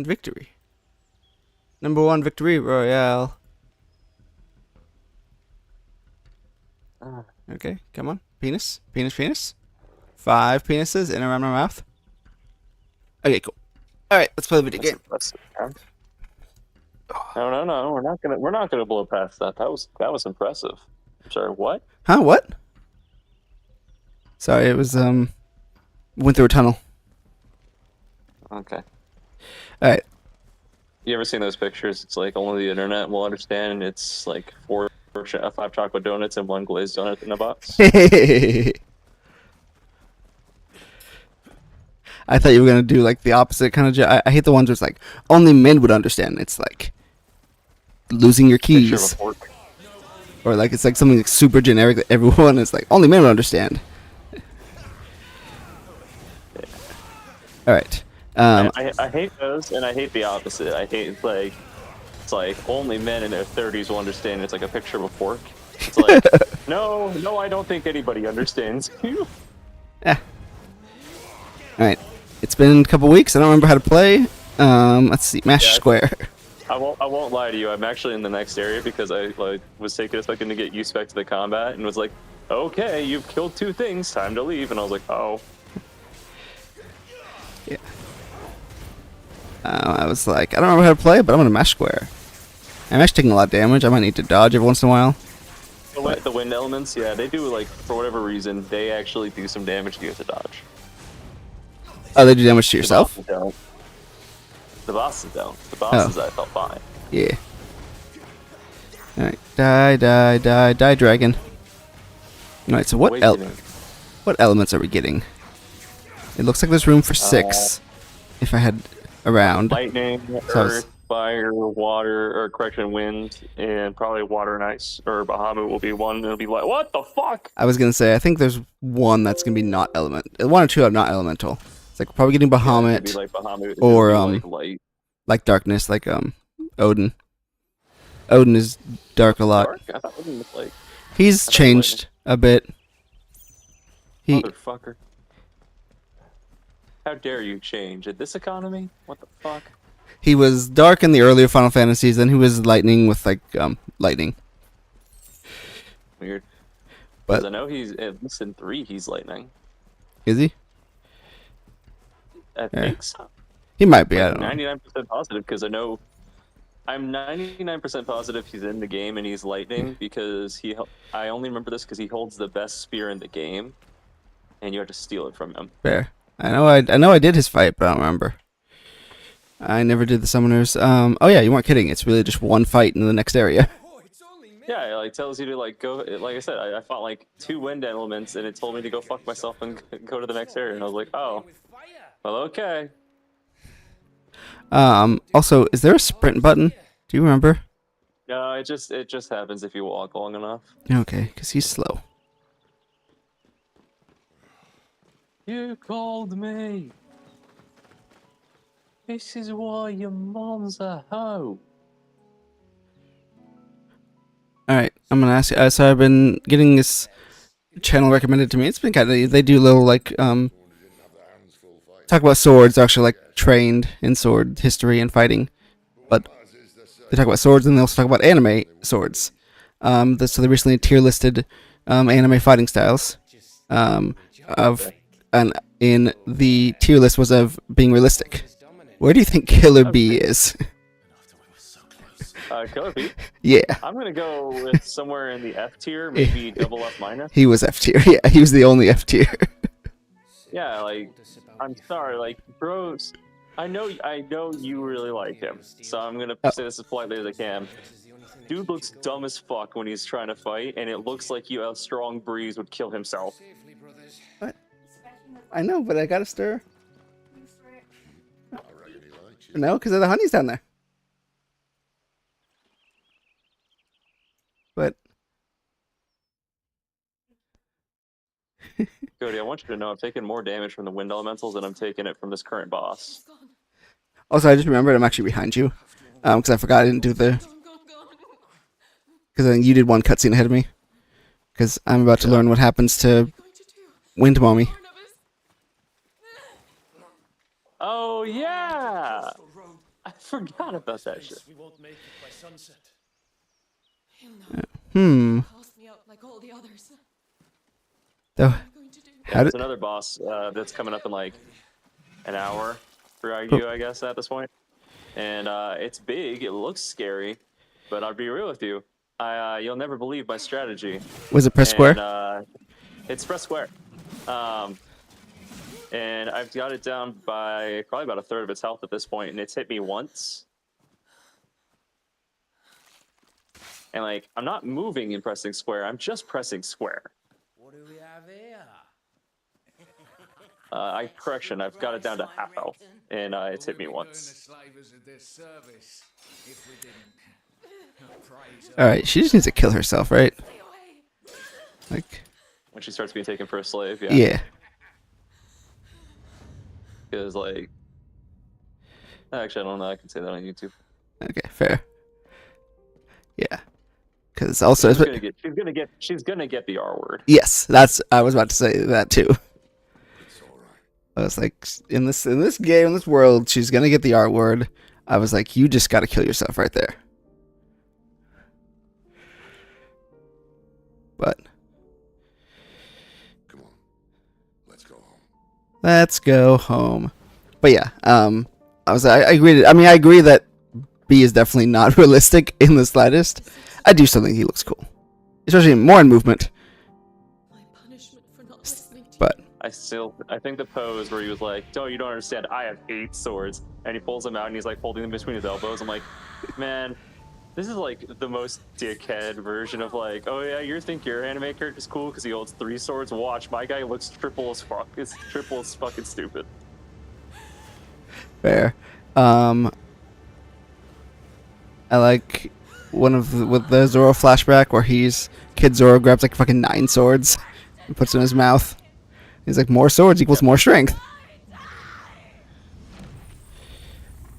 And victory. Number 1 victory royale. Okay, come on. Penis. Penis, penis. 5 penises in around my mouth. Okay, cool. Alright, let's play the video game. No. We're not gonna blow past that. That was impressive. I'm sorry, what? Huh, what? Sorry, it was, went through a tunnel. Okay. Alright. You ever seen those pictures? It's like only the internet will understand, and it's like 5 chocolate donuts and 1 glazed donut in a box. I thought you were gonna do like the opposite kind of. I hate the ones where it's like only men would understand. It's like losing your keys, or like it's like something like super generic that everyone is like only men would understand. All right. I hate those, and I hate the opposite. I hate like it's like only men in their 30s will understand. It's like a picture of a fork. It's like no, I don't think anybody understands you. Yeah. All right. It's been a couple weeks. I don't remember how to play. Let's see. Mash square. I won't lie to you. I'm actually in the next area because I was taking a second to get used back to the combat and was like, okay, you've killed 2 things. Time to leave. And I was like, oh. Yeah. I was like, I don't remember how to play, but I'm gonna mash square. I'm actually taking a lot of damage. I might need to dodge every once in a while. The wind elements, yeah, they do like for whatever reason they actually do some damage to you to dodge. Oh, they do damage to yourself? The bosses don't. The bosses I felt fine. Yeah. Alright. Die, dragon. Alright, so what elements are we getting? It looks like there's room for 6. If I had around. Lightning, earth, fire, water, or correction, wind, and probably water and ice. Or Bahamut will be one. It'll be like, what the fuck? I was gonna say, I think there's one that's gonna be not element. 1 or 2 are not elemental. It's like probably getting Bahamut, yeah, like Bahamut or like darkness, like Odin. Odin is dark a lot. Dark? I thought Odin was like. He's changed a bit. Motherfucker! How dare you change at this economy? What the fuck? He was dark in the earlier Final Fantasies, then he was lightning with like lightning. Weird. But I know he's at least in 3. He's lightning. Is he? I think so. He might be. I don't know. 99% positive because I know. I'm 99% positive he's in the game and he's lightning because I only remember this because he holds the best spear in the game, and you have to steal it from him. Fair. I know I did his fight, but I don't remember. I never did the summoners. Oh yeah, you weren't kidding. It's really just 1 fight in the next area. Yeah, it like tells you to like go. Like I said, I fought like 2 wind elements, and it told me to go fuck myself and go to the next area. And I was like, oh, well, okay. Also, is there a sprint button? Do you remember? No, it just happens if you walk long enough. Okay, because he's slow. You called me. This is why your mom's a hoe. Alright, I'm gonna ask you. So I've been getting this channel recommended to me. It's been kind of. They do little like talk about swords. They're actually like trained in sword history and fighting, but they talk about swords and they also talk about anime swords. So they recently tier listed anime fighting styles. And in the tier list was of being realistic. Where do you think Killer B is? Killer B? Yeah. I'm gonna go with somewhere in the F tier, maybe double F minus. He was F tier. Yeah, he was the only F tier. Yeah, like I'm sorry, like bros. I know you really like him, so I'm gonna say this as politely as I can. Dude looks dumb as fuck when he's trying to fight, and it looks like a strong breeze would kill himself. What? I know, but I gotta stir. No, because the honey's down there. But Cody, I want you to know I'm taking more damage from the wind elementals than I'm taking it from this current boss. Also, I just remembered I'm actually behind you. Because I forgot I didn't do the... Because I think you did 1 cutscene ahead of me. Because I'm about to learn what happens to Wind Mommy. Oh, yeah! I forgot about that shit. We won't make it by sunset. Cast me out like all the others. Though, What am I going to do? Yeah, how there's did? another boss that's coming up in like an hour for Oh. you, I guess, at this point. And it's big. It looks scary, but I'll be real with you. You'll never believe my strategy. Was it press square? And, it's press square. And I've got it down by probably about a third of its health at this point, and it's hit me once. And like, I'm not moving and pressing square. I'm just pressing square. What do we have here? Correction, I've got it down to half health, and it's hit me once. All right, she just needs to kill herself, right? Stay away. Like, When she starts being taken for a slave, yeah. Because like, actually, I don't know. I can say that on YouTube. Okay, fair. Yeah, because also She's gonna get the R word. yes, I was about to say that too. I was like, in this game, in this world, she's gonna get the R word. I was like, you just gotta kill yourself right there. But Come on, let's go home. let's go home. But yeah, I agree. I mean, I agree that B is definitely not realistic in the slightest. I do still think he looks cool, especially more in movement. My punishment for not listening to But I think the pose where he was like, "No, you don't understand. I have 8 swords," and he pulls them out and he's like holding them between his elbows. I'm like, man, this is like the most dickhead version of like, oh yeah, you think your anime character's cool because he holds 3 swords. Watch, my guy looks triple as fuck. It's triple as fucking stupid. fair. I like with the Zoro flashback where Kid Zoro grabs like fucking 9 swords and puts it in his mouth. He's like, more swords equals more strength.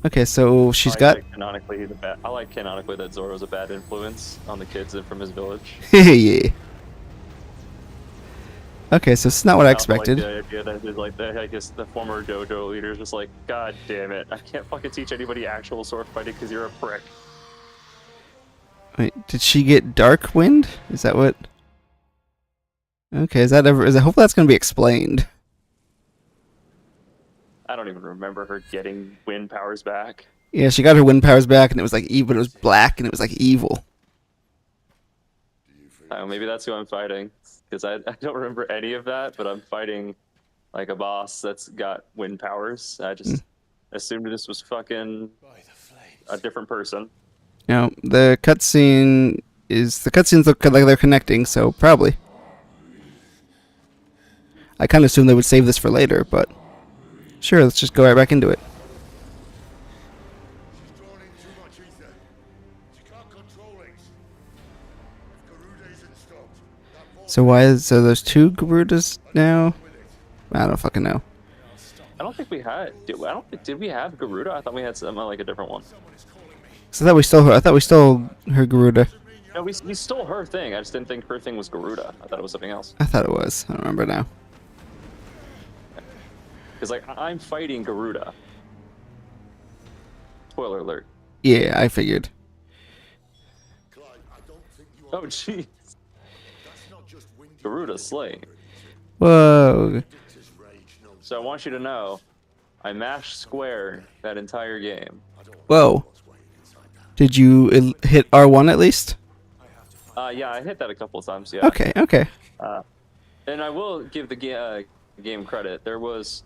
Okay, so she's got. I like canonically that Zoro's a bad influence on the kids from his village. Yeah. Okay, so it's not what I expected. Like the idea that he's like I guess the former dojo leader is just like, God damn it, I can't fucking teach anybody actual sword fighting because you're a prick. Wait, did she get Dark Wind? Is that what? Okay, hopefully that's gonna be explained. I don't even remember her getting wind powers back. Yeah, she got her wind powers back, and it was like evil. It was black, and it was like evil. Maybe that's who I'm fighting, because I don't remember any of that, but I'm fighting like a boss that's got wind powers. I just assumed this was fucking a different person. You know, the cutscenes look like they're connecting, so probably. I kind of assumed they would save this for later, but sure, let's just go right back into it. She's drawn in too much ether. She can't control it. If Garuda isn't stopped, that vault So there's 2 Garudas now? I don't fucking know. I don't think we had. Did we have Garuda? I thought we had some like a different one. So I thought we stole her Garuda. No, we stole her thing. I just didn't think her thing was Garuda. I thought it was something else. I thought it was. I don't remember now. Because like I'm fighting Garuda. Spoiler alert. Yeah, I figured. Clyde, I don't think you Oh jeez. That's not just windy. Garuda slain. Whoa. His rage knows So I want you to know, I mashed square that entire game. Whoa. Did you hit R1 at least? Yeah, I hit that a couple of times. Yeah. Okay, okay. And I will give the game credit. There was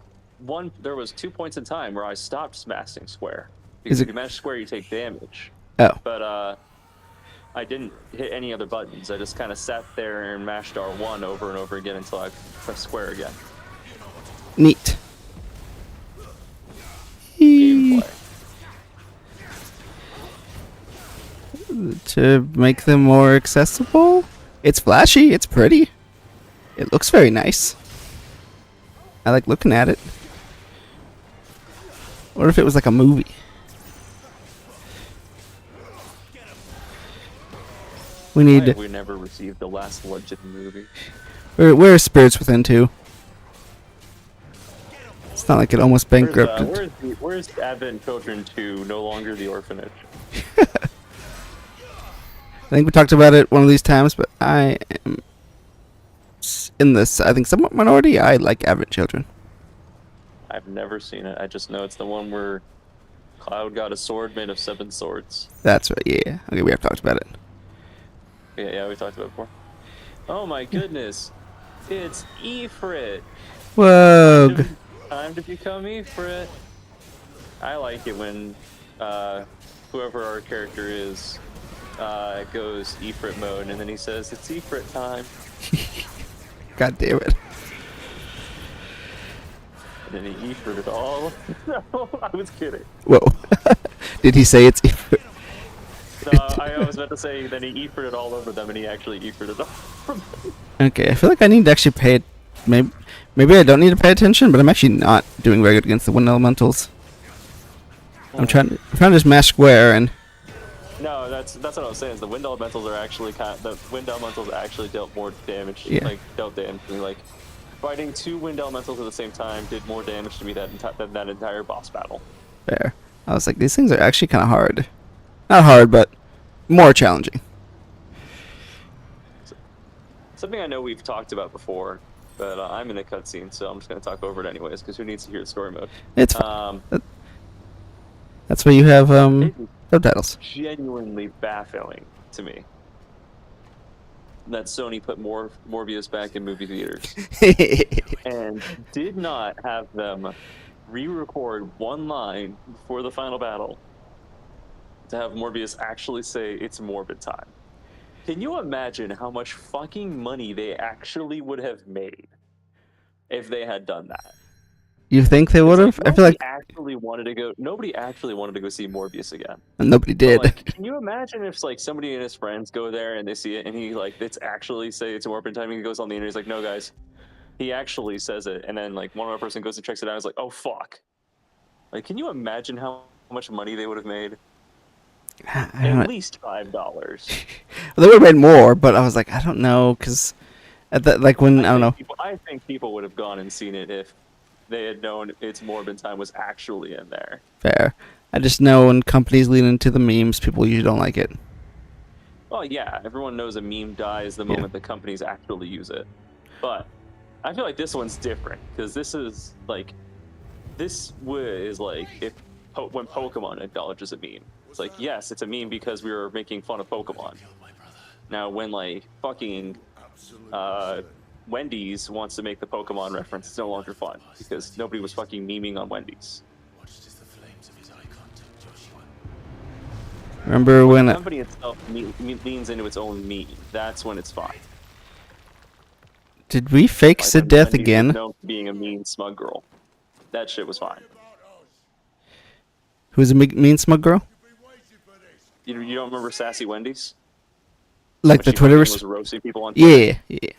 2 points in time where I stopped smashing square. Because Is if it- you mash square, you take damage. Oh. But I didn't hit any other buttons. I just kind of sat there and mashed R1 over and over again until I pressed square again. Neat. Gameplay. To make them more accessible? It's flashy, it's pretty. It looks very nice. I like looking at it. What if it was like a movie? We need. We never received the last Legend movie. Where is Spirits Within 2? It's not like it almost bankrupted. Where's Advent Children 2 no longer the orphanage? I think we talked about it one of these times, but I am in this. I think somewhat minority. I like Advent Children. I've never seen it. I just know it's the one where Cloud got a sword made of 7 swords. That's right. Yeah. Okay, we have talked about it. Yeah, we talked about it before. Oh my goodness. It's Ifrit. Whoa. Time to become Ifrit. I like it when whoever our character is goes Ifrit mode and then he says, it's Ifrit time. God damn it. And then he Ifrit it all. No, I was kidding. Whoa. Did he say it's? No, I was about to say then he Ifrit it all over them and he actually Ifrit it all over them. Okay, I feel like I need to actually pay it. Maybe I don't need to pay attention, but I'm actually not doing very good against the wind elementals. I'm trying to just mash square and. No, that's what I was saying. Is the wind elementals are actually the wind elementals actually dealt more damage. Yeah. Like dealt damage to me. Like fighting 2 wind elementals at the same time did more damage to me than that entire boss battle. There. I was like, these things are actually kind of hard. Not hard, but more challenging. Something I know we've talked about before, but I'm in a cutscene, so I'm just gonna talk over it anyways. Because who needs to hear the story mode? It's fine. That's why you have subtitles. Genuinely baffling to me that Sony put Morbius back in movie theaters and did not have them re-record one line before the final battle to have Morbius actually say it's Morbid time. Can you imagine how much fucking money they actually would have made if they had done that? You think they would have? I feel like nobody actually wanted to go see Morbius again. nobody did. But, like, can you imagine if like somebody and his friends go there and they see it and he like it's actually say it's Morbid time and he goes on the internet, he's like, no guys, he actually says it, and then like one other person goes and checks it out and is like, oh fuck. Like, can you imagine how much money they would have made? At least $5. They would have made more, but I was like, I don't know, because at that, like when I don't know. I think people would have gone and seen it if they had known its Morbid time was actually in there. Fair. I just know when companies lean into the memes, people usually don't like it. Well, yeah, everyone knows a meme dies the moment the companies actually use it. But I feel like this one's different because this is like if when Pokemon acknowledges a meme. It's like, yes, it's a meme because we were making fun of Pokemon. Now, when like fucking Wendy's wants to make the Pokemon reference, it's no longer fun because nobody was fucking memeing on Wendy's. Remember when the company itself leans into its own meme? That's when it's fine. Did we fake Like Sid Death Wendy's again? was known for being a mean smug girl. That shit was fine. Who's a mean smug girl? You don't remember Sassy Wendy's? Like When the she Twitter? fucking was roasting people on Twitter? Yeah.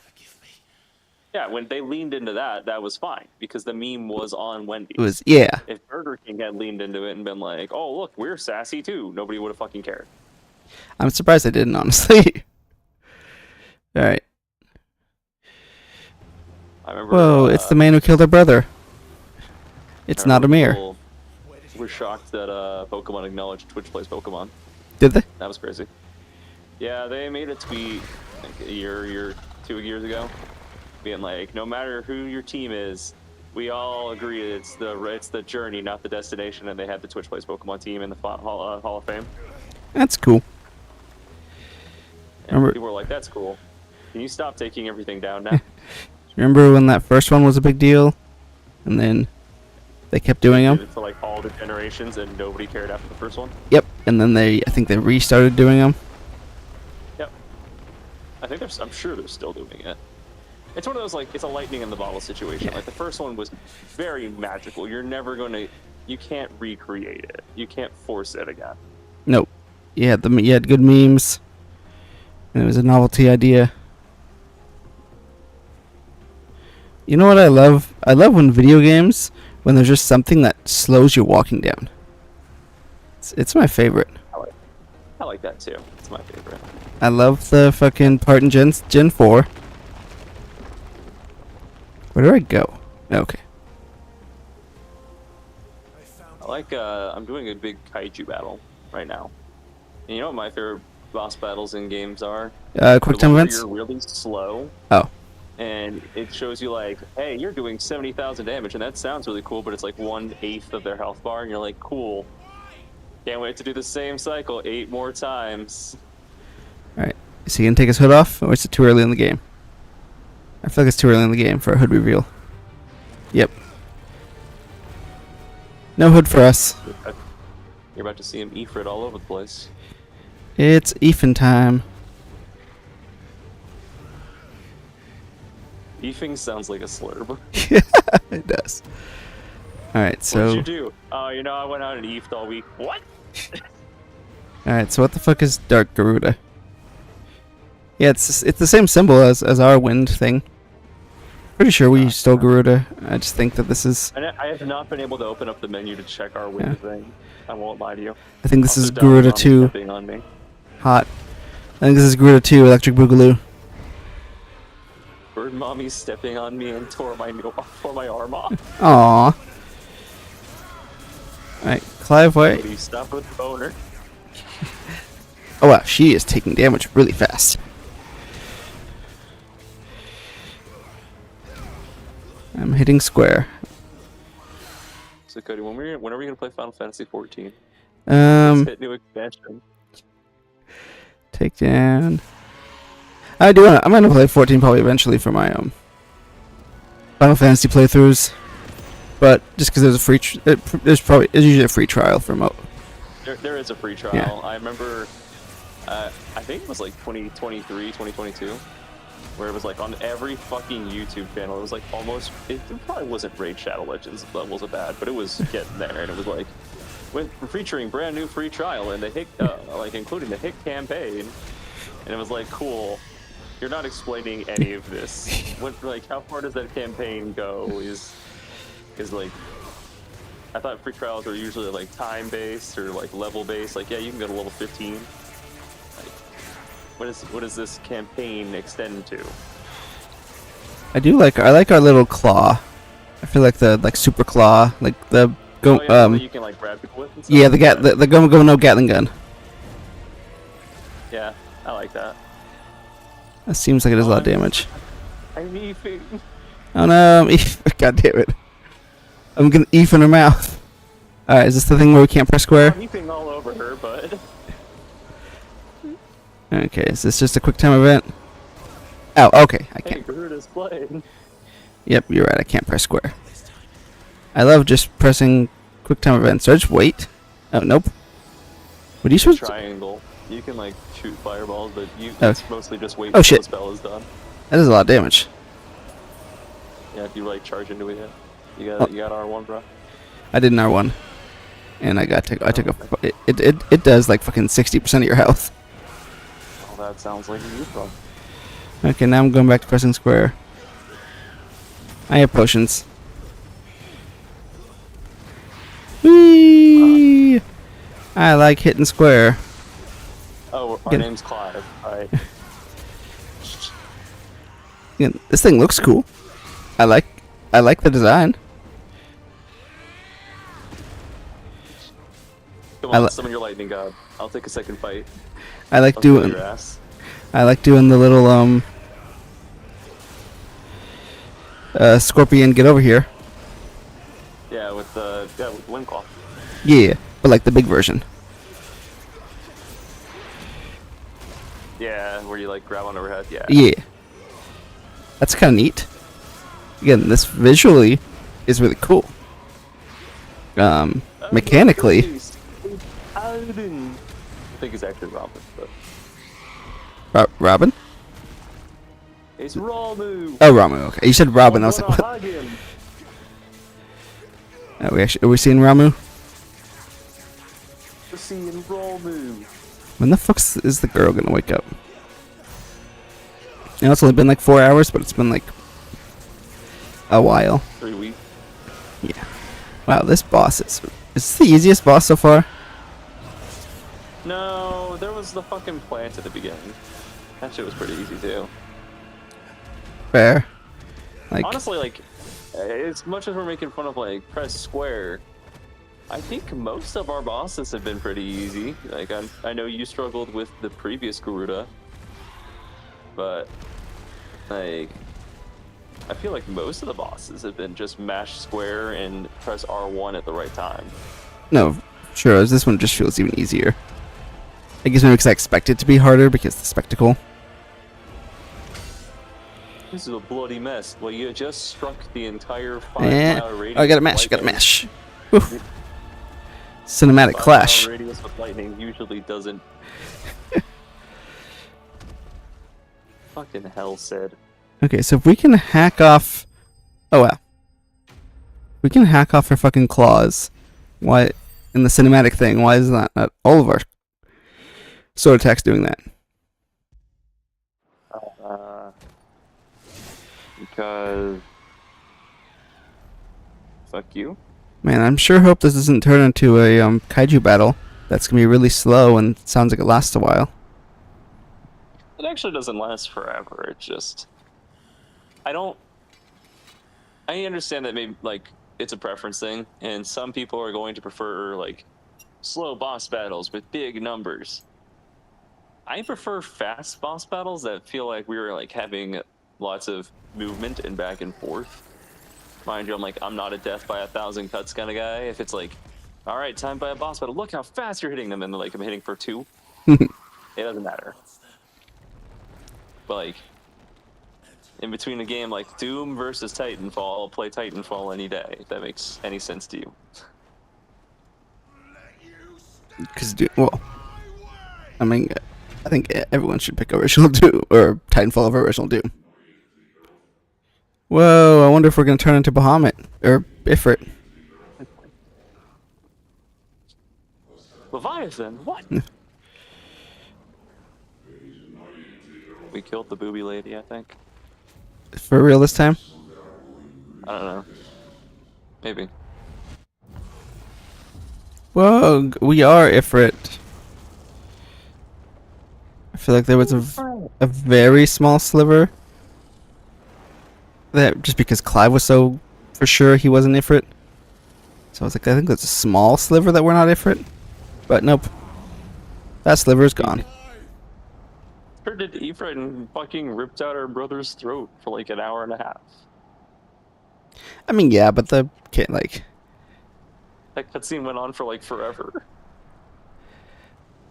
Yeah, when they leaned into that was fine because the meme was on Wendy's. It was yeah. If Burger King had leaned into it and been like, "Oh, look, we're sassy too," nobody would have fucking cared. I'm surprised I didn't, honestly. All right. I remember. Whoa! It's the man who killed her brother. It's not Amir. People were shocked that Pokemon acknowledged Twitch plays Pokemon. Did they? That was crazy. Yeah, they made a tweet like a year, 2 years ago, being like, no matter who your team is, we all agree it's the journey, not the destination, and they had the Twitch Plays Pokemon team in the Hall of Fame. That's cool. And people were like, that's cool. Can you stop taking everything down now? Remember when that first one was a big deal? And then they kept doing them? For like all the generations, and nobody cared after the first one? Yep. And then I think they restarted doing them. Yep. I'm sure they're still doing it. It's one of those, like, it's a lightning in the bottle situation. Yeah. Like, the first one was very magical. You're never you can't recreate it. You can't force it again. Nope. You had good memes. And it was a novelty idea. You know what I love? I love when video games, when there's just something that slows your walking down. It's my favorite. I like that too. It's my favorite. I love the fucking part in Gen 4. Where do I go? Okay. I'm doing a big kaiju battle right now. And you know what my favorite boss battles in games are? Quick The time one where events. you're really slow, Oh, and it shows you like, hey, you're doing 70,000 damage, and that sounds really cool, but it's like 1/8 of their health bar, and you're like, cool. Can't wait to do the same cycle 8 more times. all right. Is he gonna take his hood off, or is it too early in the game? I feel like it's too early in the game for a hood reveal. Yep. No hood for us. You're about to see him Ifrit all over the place. It's Ethan time. Eefing sounds like a slur, but It does. All right, what so. did you do? Oh, you know, I went out and Eefed all week. What? All right, so what the fuck is Dark Garuda? Yeah, it's the same symbol as our wind thing. Pretty sure we stole Garuda. I just think that this is. I have not been able to open up the menu to check our wind thing. I won't lie to you. I think this Also, is Don's Garuda mom 2 stepping on me. hot. I think this is Garuda 2 Electric Boogaloo. Bird mommy's stepping on me and tore my arm off. Aww. Alright, Clive White. Cody, stop with the boner. Oh wow, she is taking damage really fast. I'm hitting square. So Cody, when are we gonna play Final Fantasy 14? Let's hit new expansion. Take down. I'm gonna play 14 probably eventually for my Final Fantasy playthroughs, but just because there's a free, there's usually a free trial for There is a free trial. Yeah. I remember, I think it was like 2023, 2022, where it was like on every fucking YouTube channel. It was like almost, it probably wasn't Raid Shadow Legends levels of bad, but it was getting there, and it was like, featuring brand new free trial and the hit, like including the hit campaign, and it was like, cool. You're not explaining any of this. Like, how far does that campaign go? Is like, I thought free trials were usually like time based or like level based. Like, yeah, you can go to level 15. Like, what does this campaign extend to? I like our little claw. I feel like the super claw, like the go that you can like grab people with. And stuff? yeah, the go no Gatling gun. Yeah, I like that. That seems like it does a lot of damage. I'm Eefing. Oh no, God damn it. I'm gonna Eve in her mouth. Alright, is this the thing where we can't press square? I'm Eefing all over her, but Okay, is this just a quick time event? Oh, okay, I hey, can't. Garuda's playing. Yep, you're right, I can't press square. I love just pressing quick time events. So I just wait. Oh, nope. What are you supposed to? Triangle. You can like shoot fireballs, but Oh. it's mostly just wait Oh, until shit. the spell is done. That is a lot of damage. Yeah, if you like charge into it, you got R1, bro. I did an R1, and I took a. It does like fucking 60% of your health. Oh, that sounds like you, bro. Okay, now I'm going back to pressing square. I have potions. Whee! I like hitting square. Oh, our Get- name's Clive. Alright. Yeah, this thing looks cool. I like the design. Come I on, li- summon your lightning god. I'll take a second fight. I like I'll kill doing your ass. the little scorpion get over here. Yeah, with Windclaw. Yeah, but like the big version. Yeah, where you like grab on her head. Yeah. Yeah. That's kind of neat. Again, this visually is really cool. Mechanically, I think it's actually Robin, but Robin? it's Ramu. Oh, Ramu. Okay, you said Robin. I was like, what? Hug him. Are we seeing Ramu? We're seeing Ramu. When the fuck is the girl gonna wake up? You know, it's only been like 4 hours, but it's been like a while. 3 weeks. Yeah. Wow, this boss is this the easiest boss so far? No, there was the fucking plant at the beginning. That shit was pretty easy too. Fair. Like, Honestly, like, as much as we're making fun of like press square, I think most of our bosses have been pretty easy. Like I know you struggled with the previous Garuda, but like I feel like most of the bosses have been just mash square and press R1 at the right time. No, sure. This one just feels even easier. I guess maybe because I expect it to be harder because the spectacle. This is a bloody mess. Well, you just struck the entire 5 Eh. mile radius. Oh, I got a mash. I got a mash. Whew. Cinematic 5 clash. mile radius with lightning usually doesn't. Fucking hell, Sid. Okay, so if we can hack off... Oh, wow. We can hack off her fucking claws. Why, in the cinematic thing, why is that not all of our sword attacks doing that? Because... Fuck you. Man, I'm sure hope this doesn't turn into a kaiju battle. That's gonna be really slow and sounds like it lasts a while. It actually doesn't last forever. It's just... I understand that maybe, like, it's a preference thing, and some people are going to prefer, like, slow boss battles with big numbers. I prefer fast boss battles that feel like we were, like, having lots of movement and back and forth. Mind you, I'm not a death by 1,000 cuts kind of guy. If it's like, all right, time by a boss battle, look how fast you're hitting them, and like I'm hitting for 2. It doesn't matter. But like, in between a game like Doom versus Titanfall, I'll play Titanfall any day, if that makes any sense to you. Because, well, I mean, I think everyone should pick original Doom, or Titanfall over original Doom. Whoa, I wonder if we're going to turn into Bahamut, or Ifrit. Leviathan? What? We killed the booby lady, I think. For real this time? I don't know. Maybe. Whoa, we are Ifrit. I feel like there was a very small sliver. That just because Clive was so for sure he wasn't Ifrit. So I was like, I think that's a small sliver that we're not Ifrit. But nope. That sliver is gone. Sure did Ifrit and fucking ripped out our brother's throat for like an hour and a half. I mean, yeah, but the kid, like... That cutscene went on for like forever.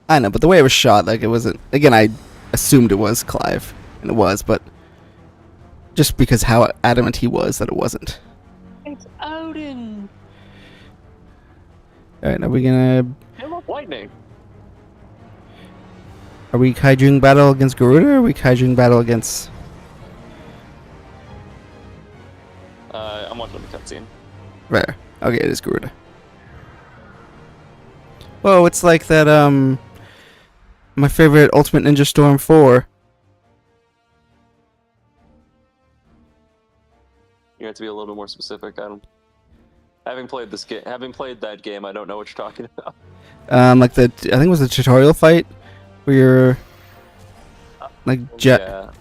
I know, but the way it was shot, like, it wasn't... Again, I assumed it was Clive. And it was, but... Just because how adamant he was that it wasn't. It's Odin! Alright, are we gonna... Him up lightning! Are we kaijuing battle against Garuda, or are we kaijuing battle against... I'm watching the cutscene. Right. Okay, it is Garuda. Whoa, it's like that, my favorite Ultimate Ninja Storm 4. You have to be a little more specific. Having played that game, I don't know what you're talking about. Like I think it was the tutorial fight where you're like jet. Yeah.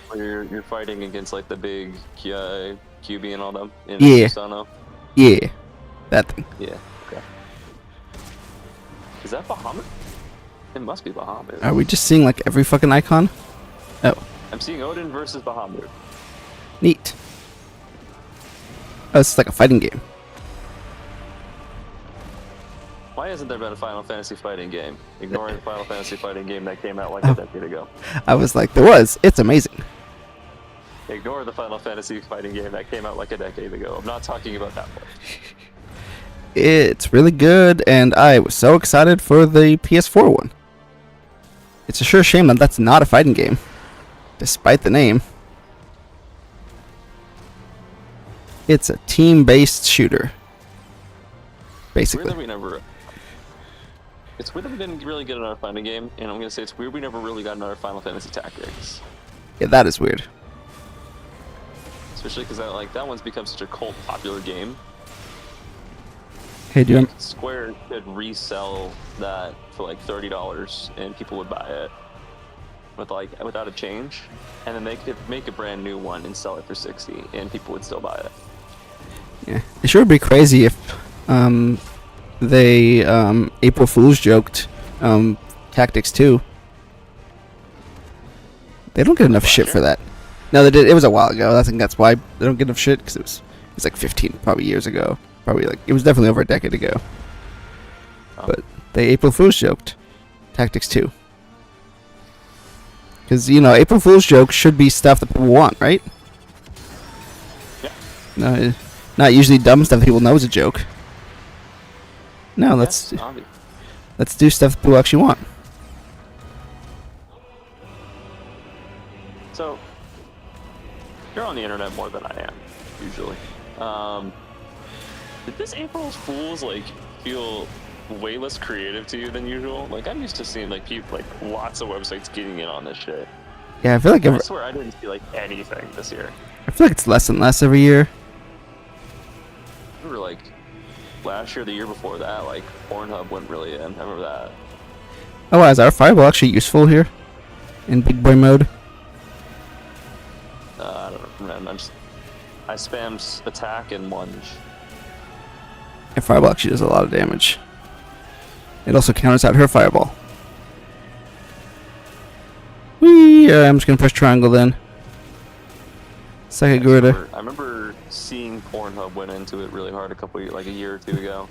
Where you're fighting against like the big QB and all them in Yeah. Susanoo. Yeah, that thing. Yeah. Okay. Is that Bahamut? It must be Bahamut. Are we just seeing like every fucking icon? Oh, I'm seeing Odin versus Bahamut. neat. Oh, it's like a fighting game. Why hasn't there been a Final Fantasy fighting game? Ignoring the Final Fantasy fighting game that came out like a decade ago. I was like, there was. It's amazing. Ignore the Final Fantasy fighting game that came out like a decade ago. I'm not talking about that one. It's really good, and I was so excited for the PS4 one. It's a sure shame that that's not a fighting game, despite the name. It's a team-based shooter, It's weird basically. that we never... It's weird that we didn't really get another fighting game, and I'm gonna say it's weird we never really got another Final Fantasy Tactics. Yeah, that is weird. Especially because that one's become such a cult popular game. Hey, do you Square could resell that for like $30 and people would buy it without a change, and then they could make a brand new one and sell it for $60 and people would still buy it. Yeah, it sure would be crazy if they April Fool's joked Tactics 2. They don't get enough Last shit year? for that. No, they did. It was a while ago. I think that's why they don't get enough shit, because it's like 15 probably years ago. Probably like it was definitely over a decade ago. Oh. But they April Fool's joked Tactics 2. Because April Fool's jokes should be stuff that people want, right? Yeah. No, not usually dumb stuff people know is a joke. No, let's Yes, obvi- let's do stuff people actually want. So, you're on the internet more than I am, usually. Did this April's Fools, like, feel way less creative to you than usual? Like, I'm used to seeing, like, people, like, lots of websites getting in on this shit. Yeah, I feel like I swear I didn't see, like, anything this year. it's less and less every year. We were, like, last year, the year before that, like, Pornhub went really in. I remember that. Oh, wow, is our fireball actually useful here in big boy mode? I don't know, man. I spammed attack and lunge. And fireball actually does a lot of damage. It also counters out her fireball. Whee! I'm just gonna press triangle then. Second Garuda. I remember seeing Pornhub went into it really hard like a year or two ago,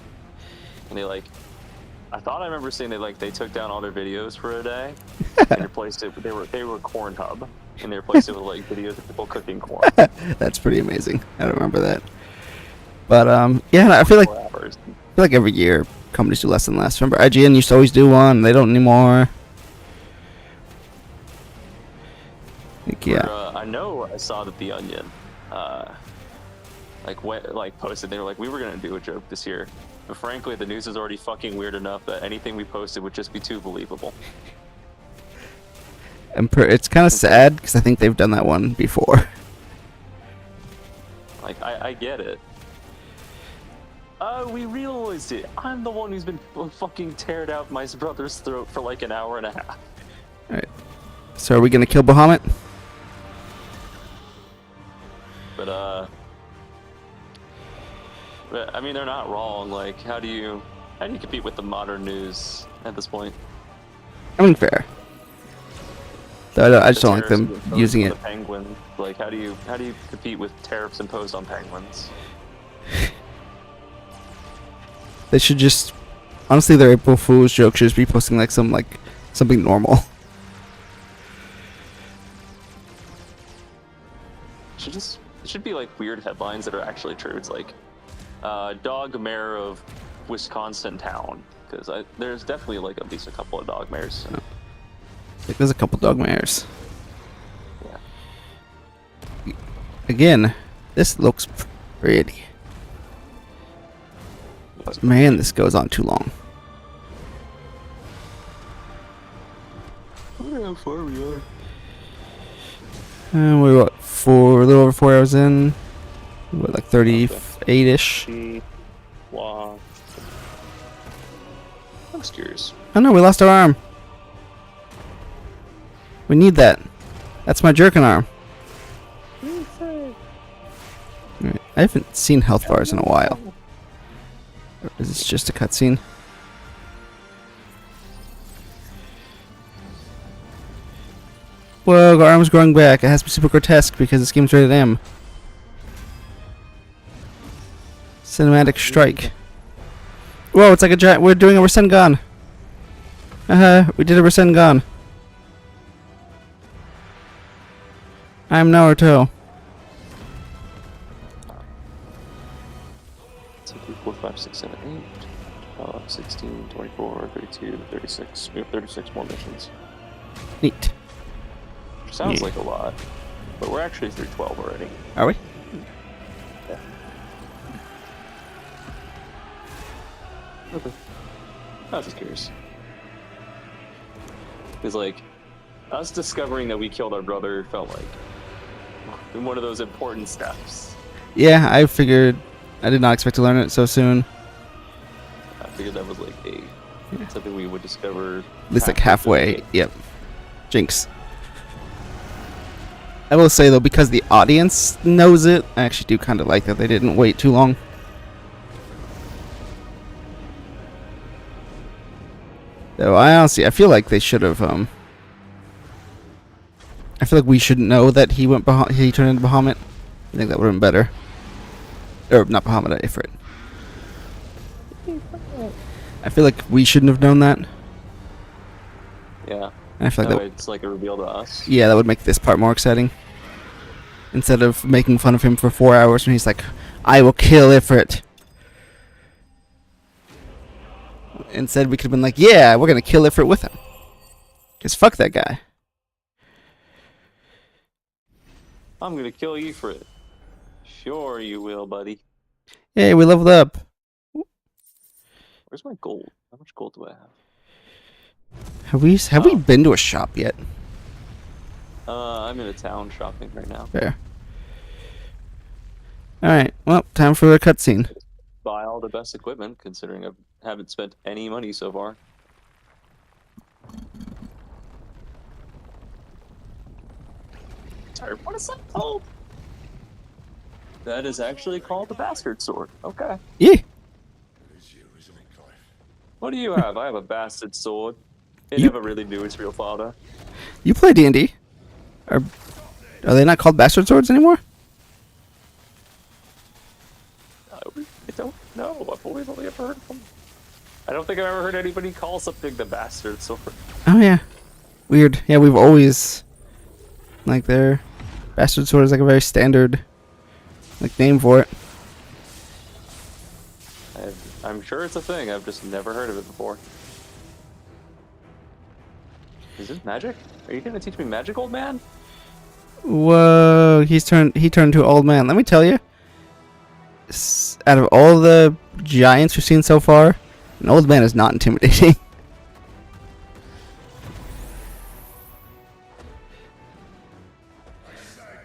and I thought I remember seeing they took down all their videos for a day and replaced it. They were Cornhub, and they replaced it with like videos of people cooking corn. That's pretty amazing. I don't remember that. But yeah, I feel like 4 hours. every year companies do less and less. Remember IGN used to always do one, they don't anymore. Like, yeah. I know I saw that The Onion, posted. They were like, we were gonna do a joke this year, but frankly, the news is already fucking weird enough that anything we posted would just be too believable. It's kind of sad because I think they've done that one before. Like, I get it. We realized it. I'm the one who's been fucking teared out my brother's throat for like an hour and a half. Alright. So are we gonna kill Bahamut? But I mean, they're not wrong. Like, how do you compete with the modern news at this point? I mean, fair. Though I just don't like them Tariffs imposed using on it. The penguin. Like, how do you compete with tariffs imposed on penguins? They should just, honestly, their April Fool's joke should just be posting something normal. It should be like weird headlines that are actually true. It's like, dog mayor of Wisconsin town, because there's definitely like at least a couple of dog mayors. Like, there's a couple dog mayors. Yeah. Again, this looks pretty. But man, this goes on too long. I wonder how far we are. And we're a little over 4 hours in. We're like 38-ish. Wow. I'm just curious. Oh no, we lost our arm. We need that. That's my jerkin arm. Alright, I haven't seen health bars in a while. Or is this just a cutscene? Whoa, our arm's growing back. It has to be super grotesque because this game's rated M. Cinematic strike. Whoa, it's like a giant. We're doing a Rasengan. We did a Rasengan. I'm Naruto. 2, 3, 4, 5, 6, 7, 8, 16, 24, 32, 36. We have 36 more missions. Neat. Which sounds Yeah. like a lot, but we're actually through 12 already. Are we? Yeah. Okay. I was just curious. Because, like, us discovering that we killed our brother felt like one of those important steps. Yeah, I figured. I did not expect to learn it so soon. I figured that was like something we would discover. At least like halfway. Yep. Jinx. I will say though, because the audience knows it, I actually do kind of like that they didn't wait too long. Though I feel like they should have. I feel like we should know that he he turned into Bahamut. I think that would have been better. Or not Bahamut, Ifrit. I feel like we shouldn't have known that. Yeah. And I feel like No, that. it's like a reveal to us. Yeah, that would make this part more exciting. Instead of making fun of him for 4 hours when he's like, "I will kill Ifrit." Instead, we could have been like, "Yeah, we're gonna kill Ifrit with him." Cause fuck that guy. I'm gonna kill you for it. Sure you will, buddy. Hey, we leveled up. Where's my gold? How much gold do I have? Have we been to a shop yet? I'm in a town shopping right now. Fair. All right. Well, time for a cutscene. Buy all the best equipment, considering I haven't spent any money so far. Sorry, what is that called? That is actually called the bastard sword. Okay. Yeah. It is you, isn't it, Clive? What do you have? I have a bastard sword. It You- never really knew its real father. You play D&D? Are they not called bastard swords anymore? I don't know. I've only ever heard of them. I don't think I've ever heard anybody call something the bastard sword. Oh yeah. Weird. Yeah, we've always like their bastard sword is like a very standard like name for it. I'm sure it's a thing. I've just never heard of it before. Is this magic? Are you gonna teach me magic, old man? Whoa, he turned to an old man. Let me tell you, out of all the giants we've seen so far, an old man is not intimidating.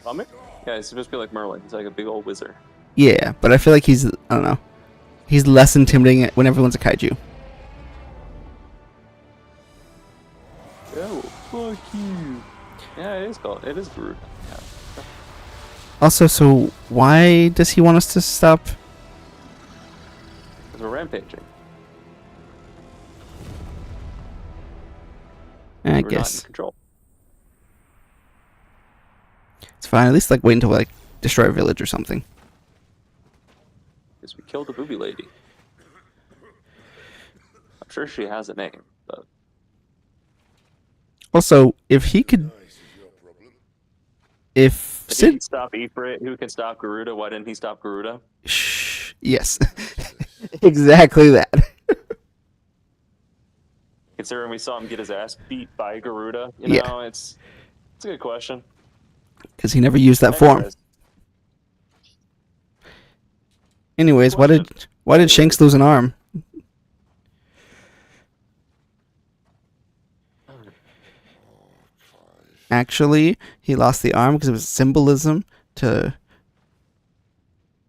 Vomit? Yeah, he's supposed to be like Merlin. He's like a big old wizard. Yeah, but I feel like I don't know, he's less intimidating when everyone's a kaiju. Oh, fuck you. Yeah, it is called. It is Groot. Yeah. Also, so why does he want us to stop? Because we're rampaging. I We're not in guess control. it's fine. At least like wait until like destroy a village or something. Because we killed the booby lady. I'm sure she has a name, but Also, if he could, if if he Sid, can stop Ifrit, who can stop Garuda? Why didn't he stop Garuda? yes, exactly that. Considering we saw him get his ass beat by Garuda, you Yeah. know, it's a good question. Because he never used that form. Anyways, why did Shanks lose an arm? Actually, he lost the arm because it was symbolism to.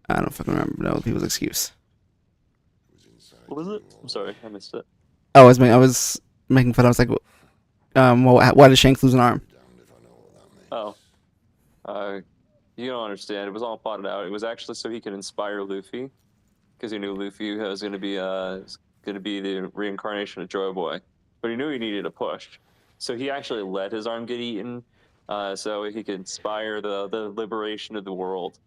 I don't fucking remember. No, people's excuse. What was it? I'm sorry, I missed it. I was making fun. I was like, well, why did Shanks lose an arm? Oh. You don't understand. It was all plotted out. It was actually so he could inspire Luffy, because he knew Luffy was going to be the reincarnation of Joy Boy, but he knew he needed a push, so he actually let his arm get eaten, so he could inspire the liberation of the world.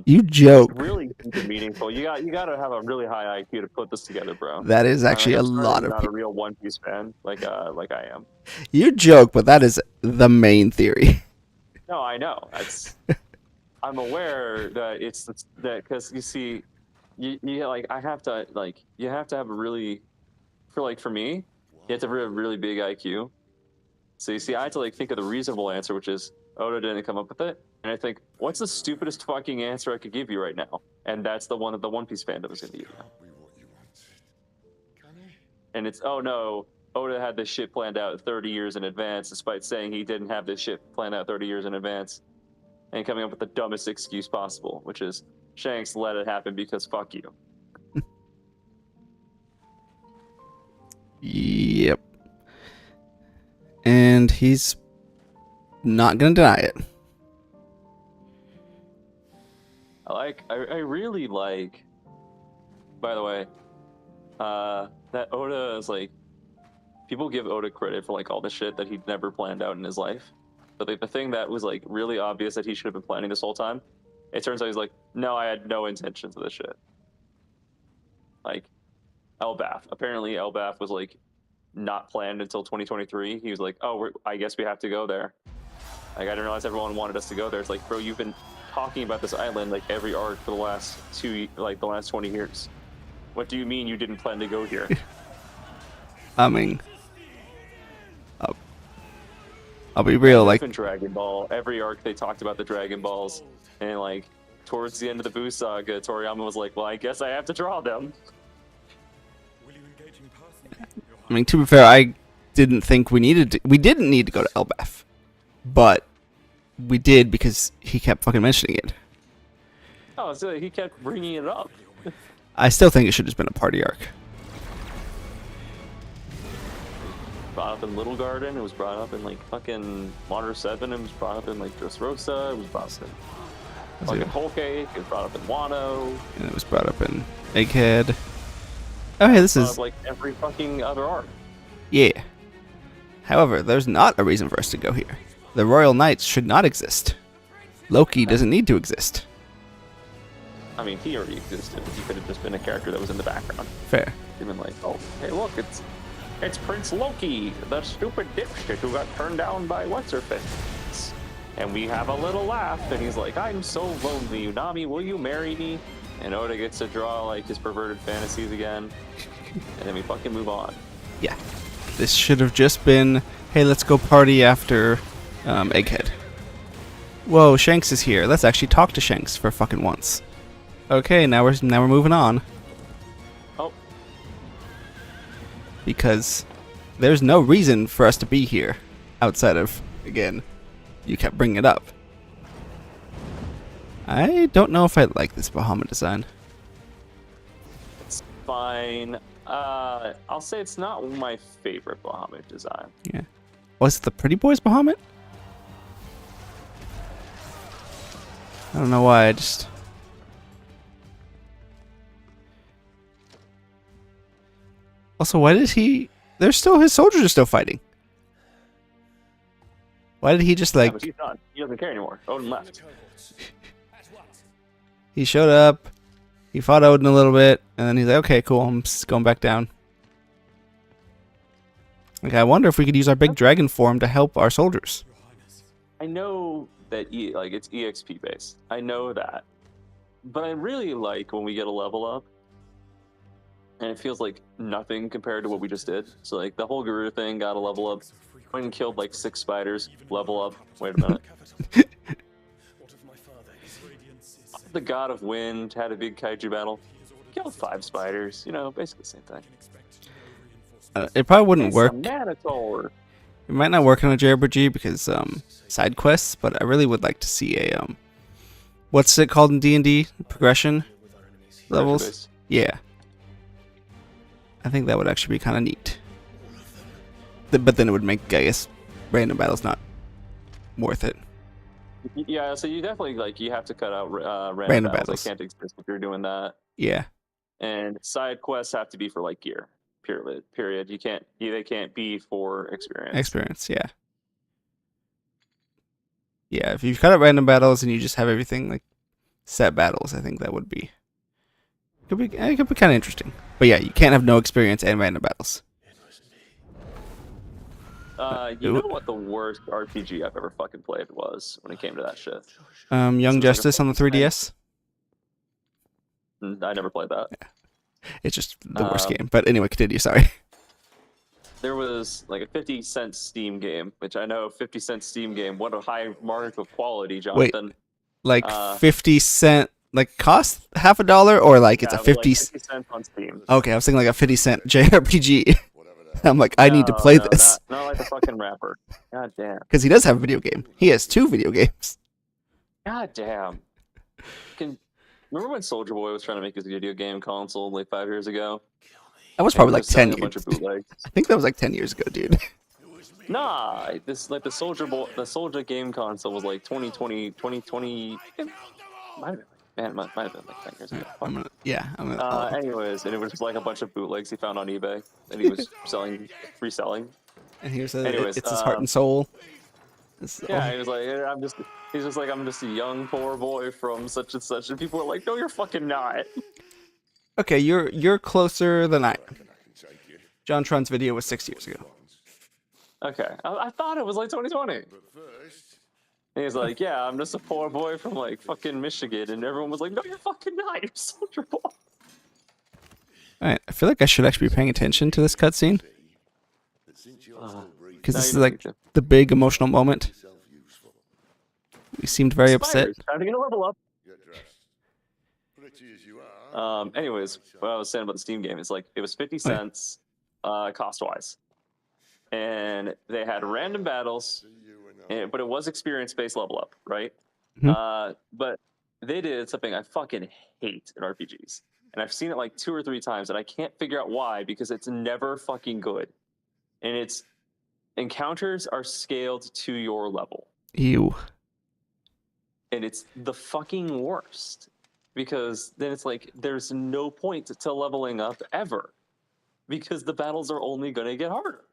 You joke. Really deep and meaningful. You got to have a really high IQ to put this together, bro. That is actually a I'm certainly lot of not a people. real One Piece fan like I am. You joke, but that is the main theory. No, I know. I'm aware that it's that because you see, you like I have to like you have to have a really for me, you have to have a really big IQ. So you see, I had to like think of the reasonable answer, which is Oda didn't come up with it, and I think what's the stupidest fucking answer I could give you right now, and that's the one that the One Piece fandom is gonna give you. And it's oh no, Oda had this shit planned out 30 years in advance, despite saying he didn't have this shit planned out 30 years in advance, and coming up with the dumbest excuse possible, which is Shanks let it happen because fuck you. Yep. And he's not gonna deny it. I really like. By the way, that Oda is like, people give Oda credit for like all the shit that he'd never planned out in his life, but like the thing that was like really obvious that he should have been planning this whole time, it turns out he's like, no, I had no intentions of this shit. Like, Elbaf. Apparently, Elbaf was like not planned until 2023. He was like, oh, I guess we have to go there. Like, I didn't realize everyone wanted us to go there. It's like, bro, you've been talking about this island like every arc for the last the last 20 years. What do you mean you didn't plan to go here? I mean, I'll be real. Like, in Dragon Ball, every arc they talked about the Dragon Balls, and like towards the end of the Buu saga, Toriyama was like, well, I guess I have to draw them. I mean, to be fair, I didn't think we didn't need to go to Elbaf, but we did because he kept fucking mentioning it. Oh, so he kept bringing it up. I still think it should have just been a party arc. Brought up in Little Garden, it was brought up in like fucking Water 7, it was brought up in like Dressrosa, it was brought up in fucking Whole Cake, it was brought up in Wano. And it was brought up in Egghead. Oh, hey, this is like every fucking other arc. Yeah. However, there's not a reason for us to go here. The Royal Knights should not exist. Loki doesn't need to exist. I mean, he already existed. He could have just been a character that was in the background. Fair. He'd been like, oh, hey, look, it's Prince Loki, the stupid dipshit who got turned down by what's-her-face. And we have a little laugh, and he's like, I'm so lonely, Unami, will you marry me? And Oda gets to draw like his perverted fantasies again, and then we fucking move on. Yeah. This should have just been, hey, let's go party after Egghead. Whoa, Shanks is here. Let's actually talk to Shanks for fucking once. Okay, now we're moving on. Oh. Because there's no reason for us to be here outside of, again, you kept bringing it up. I don't know if I like this Bahamut design. It's fine. I'll say it's not my favorite Bahamut design. Yeah. Was it the Pretty Boys Bahamut? I don't know why, I just... Also, why did he... There's still... His soldiers are still fighting. Why did he just, like... Yeah, but he's done. He doesn't care anymore. Odin left. He showed up, he fought Odin a little bit, and then he's like, okay, cool, I'm just going back down. Like, I wonder if we could use our big dragon form to help our soldiers. I know that it's EXP based. I know that. But I really like when we get a level up, and it feels like nothing compared to what we just did. So like the whole Garuda thing got a level up. Went and killed like 6 spiders, level up. Wait a minute. The God of Wind had a big kaiju battle. Killed 5 spiders. You know, basically the same thing. It probably wouldn't work. Manator. It might not work on a JRPG because side quests, but I really would like to see a what's it called in D&D? Progression levels? Yeah. I think that would actually be kind of neat. But then it would make, I guess, random battles not worth it. Yeah, so you definitely you have to cut out random battles. They can't exist if you're doing that. Yeah. And side quests have to be for gear. Period. They can't be for experience. Experience, yeah. Yeah, if you cut out random battles and you just have everything set battles, I think that would be it could be kind of interesting. But yeah, you can't have no experience and random battles. You know what the worst RPG I've ever fucking played was when it came to that shit? Young Justice on the 3DS. I never played that. Yeah. It's just the worst game. But anyway, continue. Sorry. There was a 50-cent Steam game, which I know 50-cent Steam game. What a high mark of quality, Jonathan. Wait, 50 cent, cost half a dollar, or it's a 50 cents on Steam. Okay, I was thinking a 50-cent JRPG. I'm like, I need to play this. Not like a fucking rapper. God damn. Because he does have a video game. He has 2 video games. God damn. Remember when Soldier Boy was trying to make his video game console 5 years ago? That was probably 10 years. A bunch of bootlegs. I think that was 10 years ago, dude. Nah, this the Soldier game console was 2020. Might have been Man, it might have been like 10 years ago. I'm gonna. Anyways, and it was just like a bunch of bootlegs he found on eBay, and he was reselling. And here's Anyways, it's his heart and soul. Yeah, he was like, he's just like, I'm just a young poor boy from such and such, and people were like, no, you're fucking not. Okay, you're closer than I am. John Tron's video was 6 years ago. Okay, I thought it was like 2020. And he's like, yeah, I'm just a poor boy from like fucking Michigan, and everyone was like, no, you're fucking not. You're Soldier Boy. All right, I feel like I should actually be paying attention to this cutscene because this is like the big emotional moment. He seemed very upset. Time to get a level up. Anyways, what I was saying about the Steam game is like it was 50 cents cost wise, and they had random battles, but it was experience based level up, right? But they did something I fucking hate in RPGs, and I've seen it like 2 or 3 times, and I can't figure out why because it's never fucking good, and it's encounters are scaled to your level. Ew. And it's the fucking worst because then it's like there's no point to leveling up ever because the battles are only going to get harder.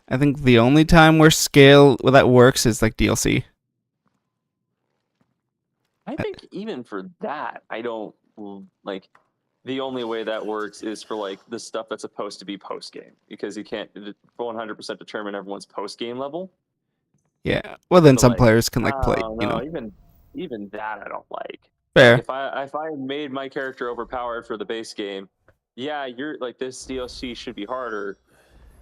I think the only time where that works is like DLC. I think even for that, I don't like the only way that works is for like the stuff that's supposed to be post game because you can't 100% determine everyone's post game level. Yeah. Well, then But, some like, players can like play. No, even that I don't like. Fair. Like, if I made my character overpowered for the base game, yeah, you're like this DLC should be harder,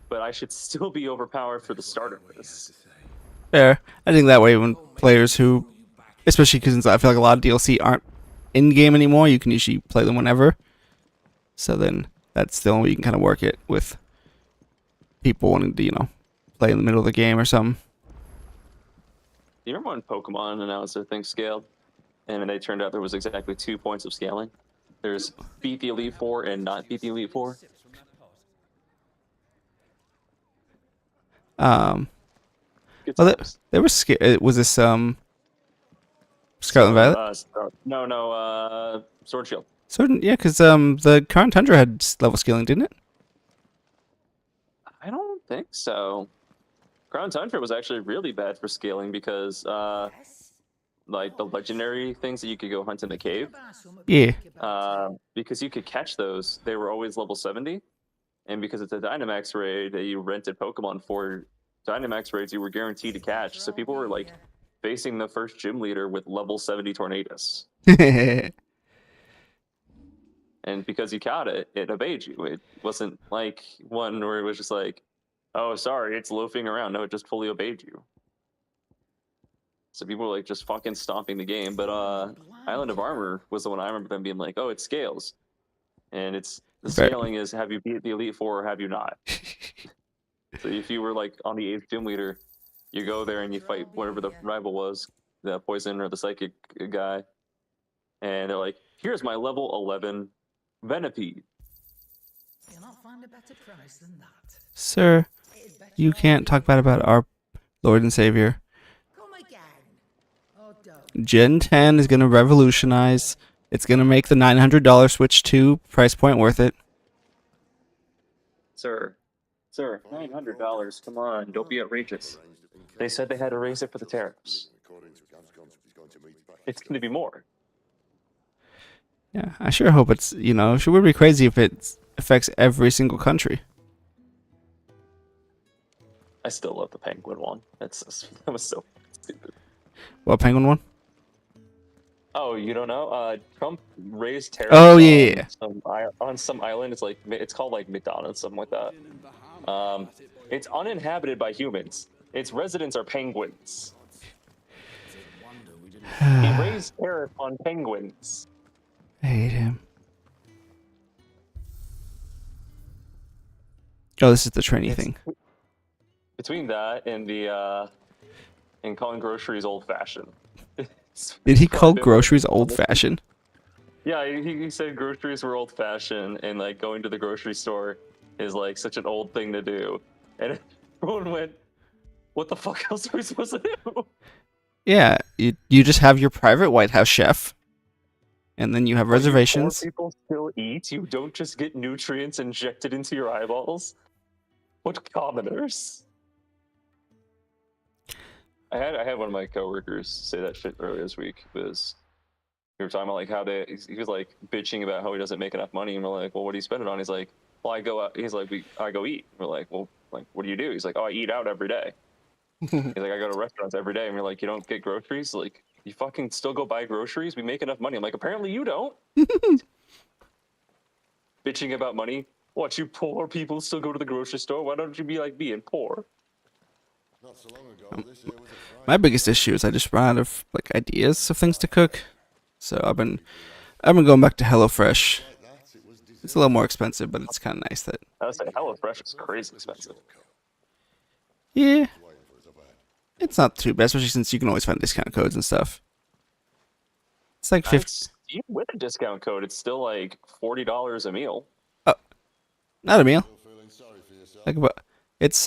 but I should still be overpowered for the start of this. Fair. I think that way when players who, especially because I feel like a lot of DLC aren't in game anymore, you can usually play them whenever. So then that's the only way you can kind of work it with people wanting to play in the middle of the game or something. Do you remember when Pokemon announced their thing scaled? And then it turned out there was exactly 2 points of scaling. There's beat the Elite Four and not beat the Elite Four. Well, there was was this Scarlet and Violet? No, Sword Shield. So yeah, because the current Tundra had level scaling, didn't it? I don't think so. Crown Tundra was actually really bad for scaling because like the legendary things that you could go hunt in the cave. Yeah. Because you could catch those, they were always level 70. And because it's a Dynamax raid that you rented Pokemon for, Dynamax raids you were guaranteed to catch. So people were like facing the first gym leader with level 70 Tornadus. And because you caught it, it obeyed you. It wasn't like one where it was just like, oh, sorry, it's loafing around. No, it just fully obeyed you. So people were like just fucking stomping the game. But Island of Armor was the one I remember them being like, oh, it scales. And it's the scaling is have you beat the Elite Four or have you not? So if you were like on the 8th gym leader, you go there and you fight whatever the rival was, the poison or the psychic guy. And they're like, here's my level 11 Venipede. You'll not find a better price than that. Sir, you can't talk bad about our Lord and Savior. Come again. Oh, don't. Gen 10 is going to revolutionize. It's going to make the $900 Switch 2 price point worth it. Sir, $900. Come on, don't be outrageous. They said they had to raise it for the tariffs. It's going to be more. Yeah, I sure hope it's, it would be crazy if it affects every single country. I still love the Penguin one. That was so stupid. What, Penguin one? Oh, you don't know? Trump raised tariffs. Oh, yeah. On some island. It's called like McDonald's, something like that. It's uninhabited by humans. Its residents are penguins. He raised tariff on penguins. I hate him. Oh, this is the trainee thing. Between that and and calling groceries old-fashioned. Did he call groceries old-fashioned? Yeah, he said groceries were old-fashioned, and like going to the grocery store is like such an old thing to do. And everyone went, "What the fuck else are we supposed to do?" Yeah, you just have your private White House chef, and then you have reservations. Poor people still eat. You don't just get nutrients injected into your eyeballs. What commoners? I had one of my coworkers say that shit earlier this week. Was we were talking about like how he was like bitching about how he doesn't make enough money, and we're like, well, what do you spend it on? He's like, well, I go out. He's like, I go eat. We're like, well, like, what do you do? He's like, oh, I eat out every day. He's like, I go to restaurants every day, and we're like, you don't get groceries? Like, you fucking still go buy groceries? We make enough money. I'm like, apparently you don't. Bitching about money. What, you poor people still go to the grocery store? Why don't you be like me and poor? Not so long ago, this here was a My biggest issue is I just run out of like ideas of things to cook, so I've been going back to HelloFresh. It's a little more expensive, but it's kind of nice that. I would say HelloFresh is crazy expensive. Yeah, it's not too bad, especially since you can always find discount codes and stuff. It's like 50. Even with a discount code, it's still like $40 a meal. Not a meal. Like about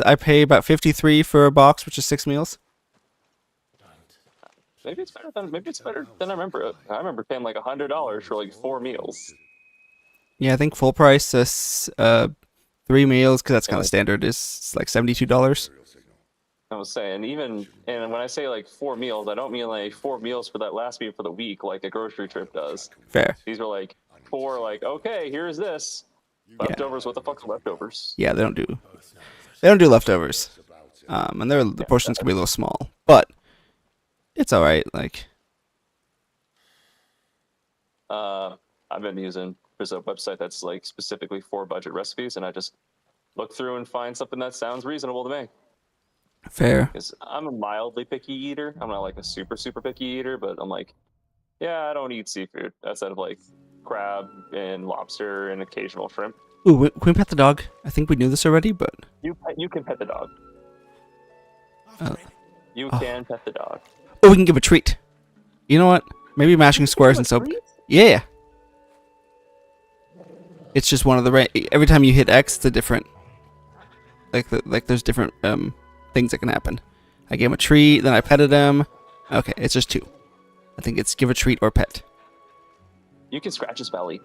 I pay about 53 for a box, which is 6 meals. Maybe it's better than I remember it. I remember paying like $100 for like 4 meals. Yeah, I think full price is 3 meals because that's kind of standard. Is like $72. I was saying, and when I say like 4 meals, I don't mean like 4 meals for that last meal for the week, like a grocery trip does. Fair. These were like 4, like, okay, here's this. Leftovers, what the fuck's leftovers? Yeah, they don't do leftovers. And the portions can be a little small, but it's all right. Like, I've been using, there's a website that's like specifically for budget recipes, and I just look through and find something that sounds reasonable to me. fair. Because I'm a mildly picky eater. I'm not like a super, super picky eater, but I'm like, yeah, I don't eat seafood outside of like crab and lobster and occasional shrimp. Ooh, can we pet the dog? I think we knew this already, but You can pet the dog. You Oh. can pet the dog. we can give a treat. You know what? Maybe mashing squares and soap. Yeah. It's just one of the every time you hit X, it's a different. Like there's different things that can happen. I gave him a treat, then I petted him. Okay, it's just 2. I think it's give a treat or pet. You can scratch his belly.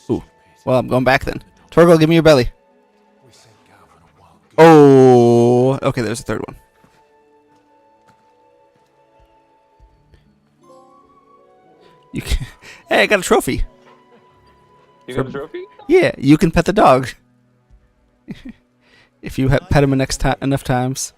Ooh. Well, I'm going back then. Torgal, give me your belly. Oh. Okay, there's a third one. You can, hey, I got a trophy. You got a trophy? Yeah, you can pet the dog. If you pet him enough times.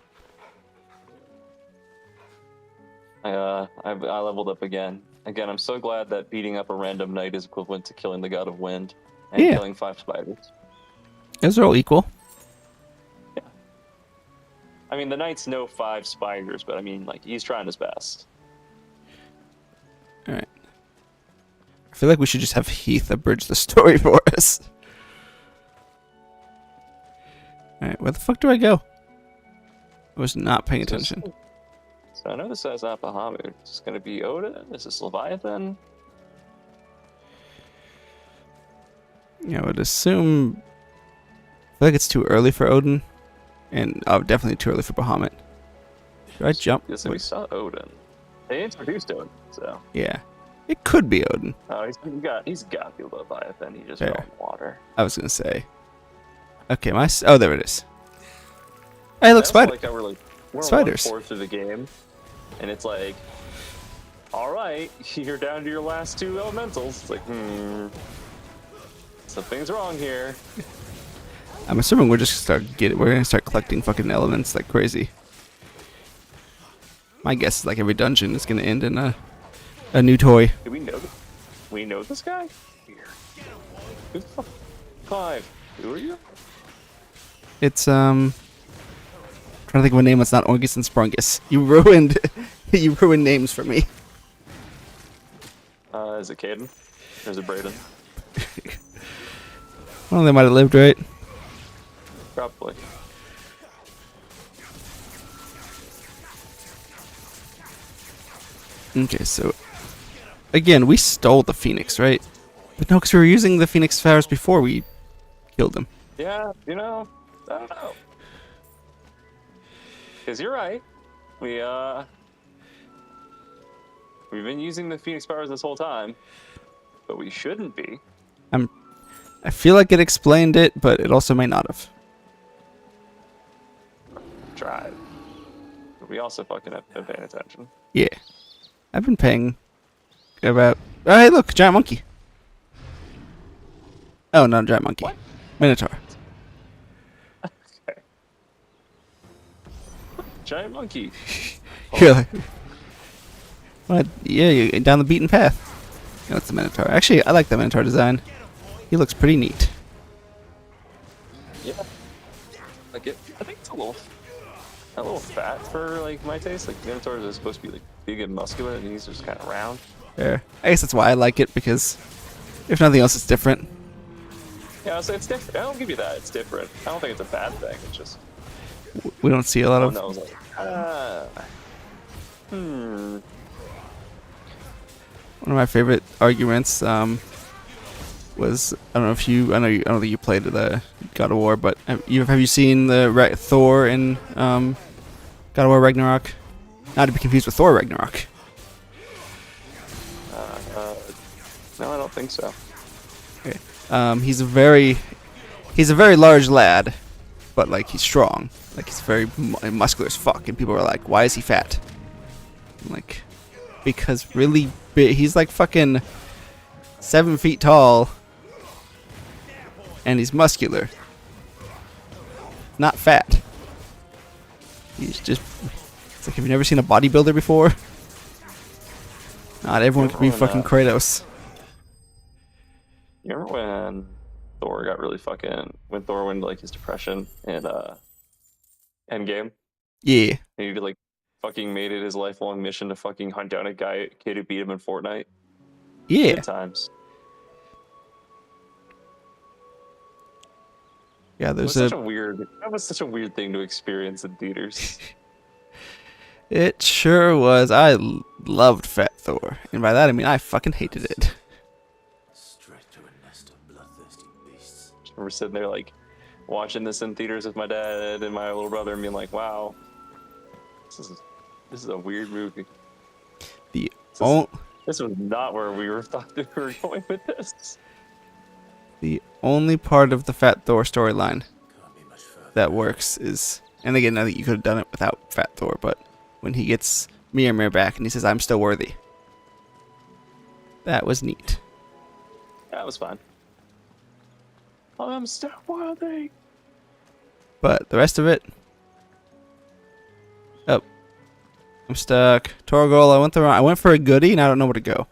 I leveled up again. Again, I'm so glad that beating up a random knight is equivalent to killing the god of wind and Yeah. killing 5 spiders. Those are all equal. I mean, the knight's no 5 spiders, but I mean, like, he's trying his best. All right. I feel like we should just have Heath abridge the story for us. All right, where the fuck do I go? I was not paying attention. So I know this says Bahamut. Is this going to be Odin? Is this Leviathan? Yeah, I would assume. I feel like it's too early for Odin, and definitely too early for Bahamut. Should I jump? Yes, we saw Odin. They introduced Odin, so. Yeah, it could be Odin. Oh, he's got to be Leviathan. He just Fair. fell in water. I was gonna say. Okay, oh, there it is. Hey, look, I also spider. like how we're Spiders. 1/4 through the game, and it's like, all right, you're down to your last 2 elementals. It's like, something's wrong here. I'm assuming we're just we're gonna start collecting fucking elements like crazy. My guess is like every dungeon is gonna end in a new toy. Do we know? We know this guy? Who the fuck? 5. Who are you? It's trying to think of a name that's not Orgus and Sprungus. You ruined names for me. Is it Caden? Or is it Brayden? Well, they might have lived, right? Probably. Okay, so again, we stole the Phoenix, right? But no, because we were using the Phoenix Flowers before we killed them. Yeah, I don't know. Because you're right. We've been using the Phoenix powers this whole time, but we shouldn't be. I feel like it explained it, but it also may not have. Tried. But we also fucking have been paying attention. Yeah. I've been paying about... Oh, hey, look, giant monkey. Oh, not a giant monkey. What? Minotaur. Okay. Giant monkey. You're like... What? Yeah, you're down the beaten path. You know, it's the Minotaur. Actually, I like the Minotaur design. He looks pretty neat. Yeah. Like it. I think it's a little fat for like my taste. Like Minotaurs are supposed to be like big and muscular, and he's just kind of round. There. I guess that's why I like it, because if nothing else, it's different. Yeah, I'll say it's different. I'll give you that. It's different. I don't think it's a bad thing. It's just We don't see a lot oh of... no, it's like One of my favorite arguments was, I don't know if you, I don't think you played the God of War, but have you seen the Thor in God of War Ragnarok? Not to be confused with Thor Ragnarok. no, I don't think so. Okay. He's a very large lad, but like he's strong. Like he's very muscular as fuck, and people are like, "Why is he fat?" I'm like, because really big. He's like fucking 7 feet tall, and he's muscular. Not fat. He's just. It's like, have you never seen a bodybuilder before? Not everyone can be fucking Kratos. You remember when Thor got really when Thor went into like his depression and Endgame? Yeah. And he like fucking made it his lifelong mission to fucking hunt down a kid who beat him in Fortnite. Yeah. Good times. Yeah, That was there's such a weird thing to experience in theaters. It sure was. I loved Fat Thor, and by that I mean I fucking hated it. Straight to a nest of bloodthirsty beasts. We're sitting there like watching this in theaters with my dad and my little brother and being like, wow, this is a weird movie. The This was not where we thought that we were going with this. The only part of the Fat Thor storyline Can't be much further. that works is, and again, I think you could have done it without Fat Thor, but when he gets Mjolnir back and he says, "I'm still worthy," that was neat. That was fun. I'm still worthy. But the rest of it, oh, I'm stuck. Torgal, I went for a goodie, and I don't know where to go.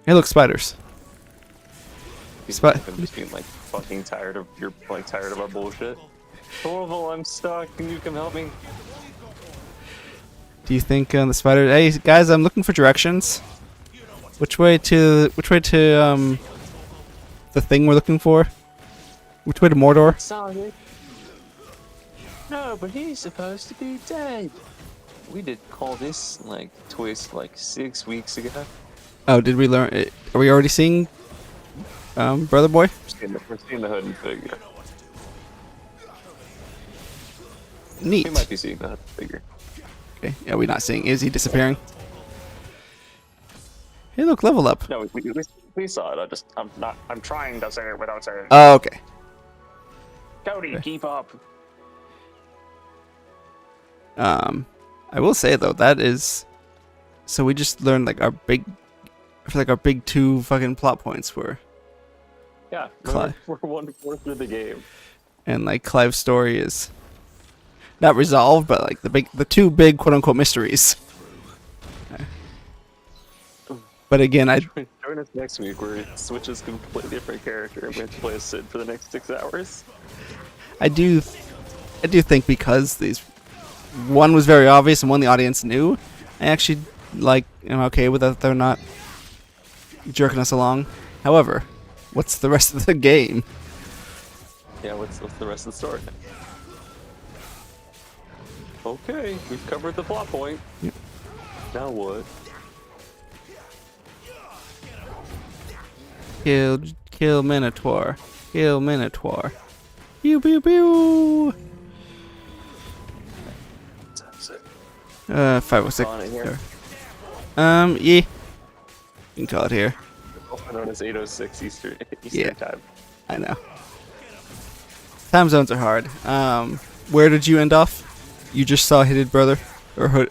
Hey, look, spiders. I'm just being like fucking tired of our bullshit. Torval, I'm stuck. Can you come help me? Do you think the spider? Hey guys, I'm looking for directions. Which way to the thing we're looking for? Which way to Mordor? Sorry. No, but he's supposed to be dead. We did call this like twist like 6 weeks ago. Oh, did we learn? Are we already seeing Brother Boy? We're seeing the hood and figure. Neat. We might be seeing the hood and figure. Okay, yeah, we're not seeing. Is he disappearing? Hey, look, level up. No, we saw it. I'm trying to say it without saying it. Oh, okay. Cody, keep up. I will say though, that is. So we just learned like our big. I feel like our big 2 fucking plot points were. Yeah, Clive. we're 1/4 through the game. And like Clive's story is. Not resolved, but like the 2 big quote unquote mysteries. But again, Join us next week where it switches to a completely different character and we have to play a Sid for the next 6 hours. I do think because these one was very obvious and one the audience knew, I actually am okay with that they're not jerking us along. However, what's the rest of the game? Yeah, what's the rest of the story? Okay, we've covered the plot point. Yep. Now what? Kill Minotaur. Kill Minotaur. Pew pew pew. That's it. 506. On it here. There. Yeah. You can call it here. Also known as 8:06 Eastern Yeah. time. I know. Time zones are hard. Where did you end off? You just saw Hooded Brother? Or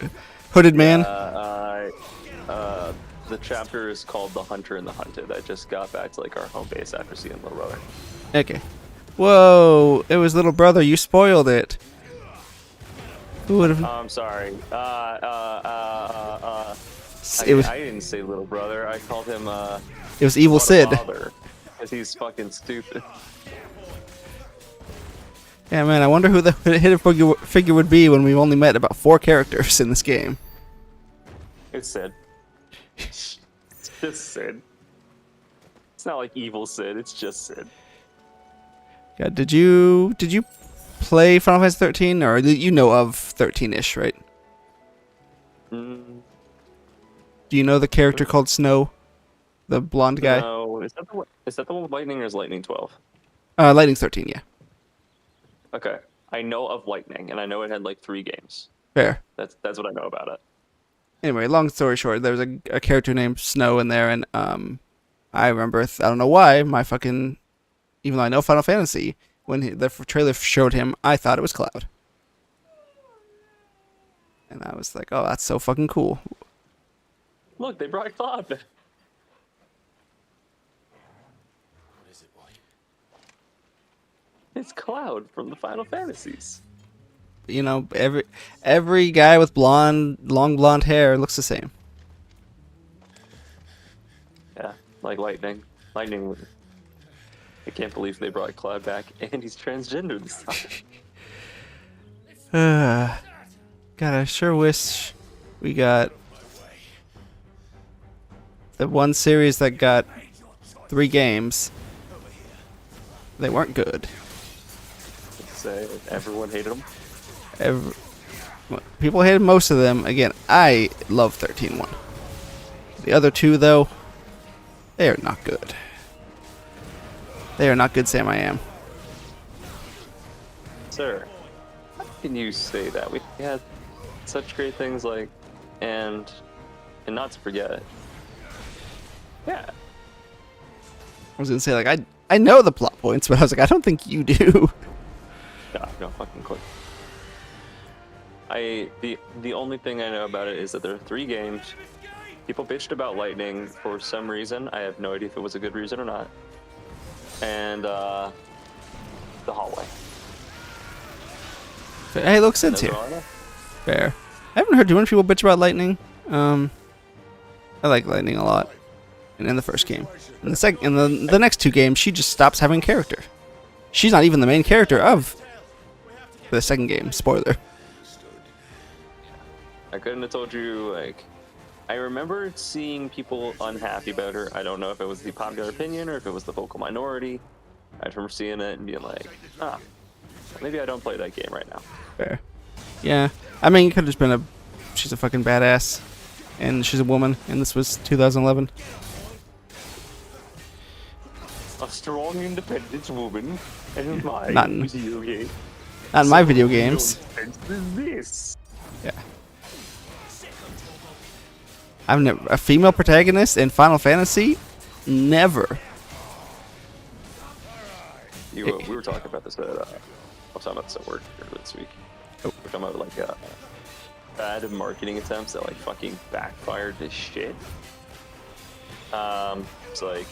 Hooded Man? The chapter is called The Hunter and the Hunted. I just got back to like our home base after seeing Little Brother. Okay. Whoa! It was Little Brother. You spoiled it. Who would have... I'm sorry. It was... I didn't say Little Brother. I called him It was Evil Sid. Because he's fucking stupid. Yeah, man, I wonder who the hidden figure would be when we've only met about 4 characters in this game. It's Sid. It's just Sid. It's not like evil Sid. It's just Sid. Yeah, did you play Final Fantasy 13, or you know of 13-ish, right? Mm, Do you know the character called Snow, the blonde guy? no, is that the one with Lightning or is Lightning 12? Lightning's 13, yeah. Okay, I know of Lightning, and I know it had like 3 games. Fair. That's what I know about it. Anyway, long story short, there was a character named Snow in there, and I remember, I don't know why, even though I know Final Fantasy, when the trailer showed him, I thought it was Cloud. And I was like, oh, that's so fucking cool. Look, they brought Cloud back. It's Cloud from the Final Fantasies. You know, every guy with long blonde hair looks the same. Yeah, like Lightning. Lightning. I can't believe they brought Cloud back, and he's transgender this time. God, I sure wish we got the one series that got 3 games. They weren't good. Say everyone hated him. People hated most of them. Again, I love 13.1. The other 2, though, they are not good. They are not good, Sam. I am. Sir, how can you say that? We had such great things like, and not to forget. Yeah. I was gonna say, like, I know the plot points, but I was like, I don't think you do. No fucking clue. The only thing I know about it is that there are 3 games. People bitched about Lightning for some reason. I have no idea if it was a good reason or not. And the hallway. Hey, look, Sid's here. Fair. I haven't heard too many people bitch about Lightning. I like Lightning a lot. And in the first game, in the next 2 games, she just stops having character. She's not even the main character of the second game. Spoiler. I couldn't have told you, like, I remember seeing people unhappy about her. I don't know if it was the popular opinion or if it was the vocal minority. I remember seeing it and being like, maybe I don't play that game right now. Fair. Yeah. I mean, it could have just been she's a fucking badass. And she's a woman, and this was 2011. A strong, independent woman in my Not video game. Not in my video games. This. Yeah. I've never a female protagonist in Final Fantasy. Never. We were talking about this at I was talking about this at work earlier this week. Oh. We're talking about like bad marketing attempts that like fucking backfired to shit. It's like,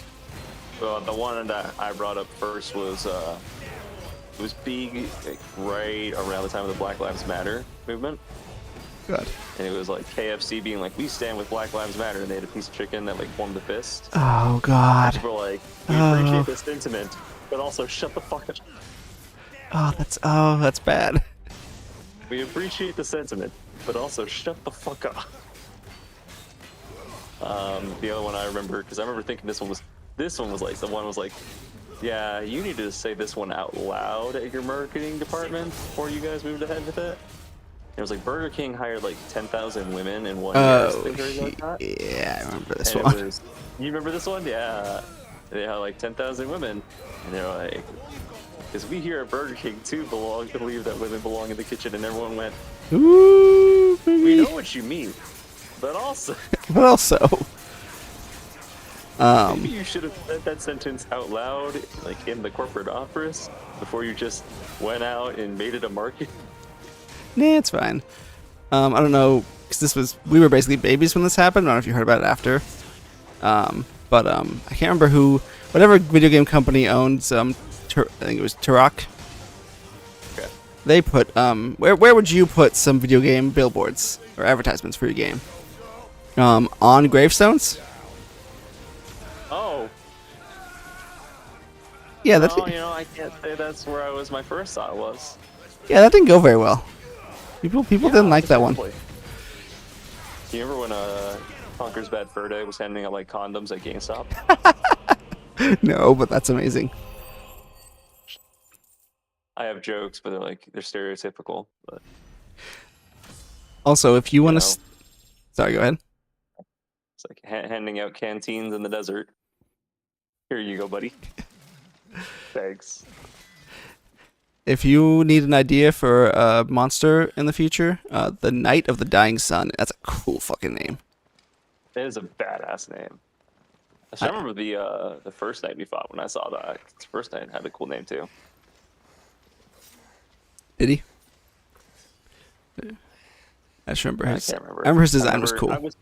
well, the one that I brought up first was it was big, like, right around the time of the Black Lives Matter movement. God. And it was like KFC being like, we stand with Black Lives Matter, and they had a piece of chicken that like formed the fist. Oh God. People were like, we appreciate this sentiment, but also shut the fuck up. Oh, that's bad. We appreciate the sentiment, but also shut the fuck up. The other one I remember, because I remember thinking this one was like, the one was like, yeah, you need to say this one out loud at your marketing department before you guys moved ahead with it. It was like Burger King hired like 10,000 women in 1 year. Like that. Yeah, I remember this and one. You remember this one? Yeah. They had like 10,000 women, and they're like, because we here at Burger King too believe that women belong in the kitchen, and everyone went, Ooh, baby. we know what you mean. But also, But also, maybe you should have said that sentence out loud, like in the corporate office, before you just went out and made it a market. nah, it's fine. I don't know, because we were basically babies when this happened. I don't know if you heard about it after. But I can't remember whatever video game company owns, I think it was Turok. Okay. They put, where would you put some video game billboards or advertisements for your game? On gravestones? Oh, Yeah, no, I can't say that's where I was. My first thought was. yeah, that didn't go very well. People didn't like that one. Exactly. Do you remember when Conker's Bad Fur Day was handing out like condoms at GameStop? No, but that's amazing. I have jokes, but they're stereotypical. But Also, if you want to, know. sorry, go ahead. it's like handing out canteens in the desert. Here you go, buddy. Thanks. If you need an idea for a monster in the future, the Knight of the Dying Sun. That's a cool fucking name. It is a badass name. I still remember the first night we fought when I saw that. The first night had a cool name too. Did he? I just remember his. can't remember. I remember his design was cool. I was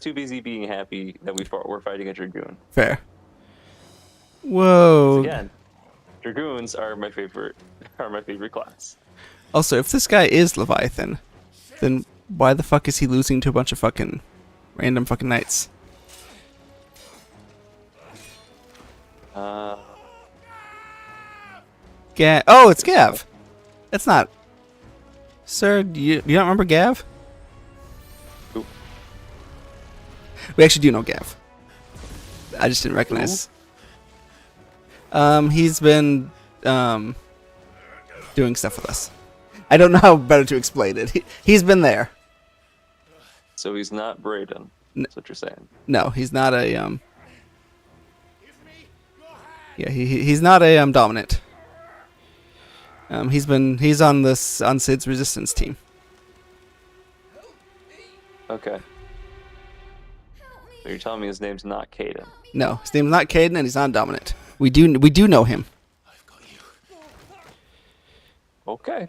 too busy being happy that we're fighting a dragoon. Fair. Whoa. Again, dragoons are my favorite class. Also, if this guy is Leviathan, then why the fuck is he losing to a bunch of fucking random fucking knights? Oh, it's Gav. That's not. Sir, do you don't remember Gav? Who? We actually do know Gav. I just didn't recognize. He's been doing stuff with us. I don't know how better to explain it. He's been there. So he's not Brayden. That's what you're saying. No, he's not a Yeah, he's not a dominant. He's on Sid's resistance team. Okay. So you're telling me his name's not Caden? No, his name's not Caden, and he's not dominant. We do know him. Okay.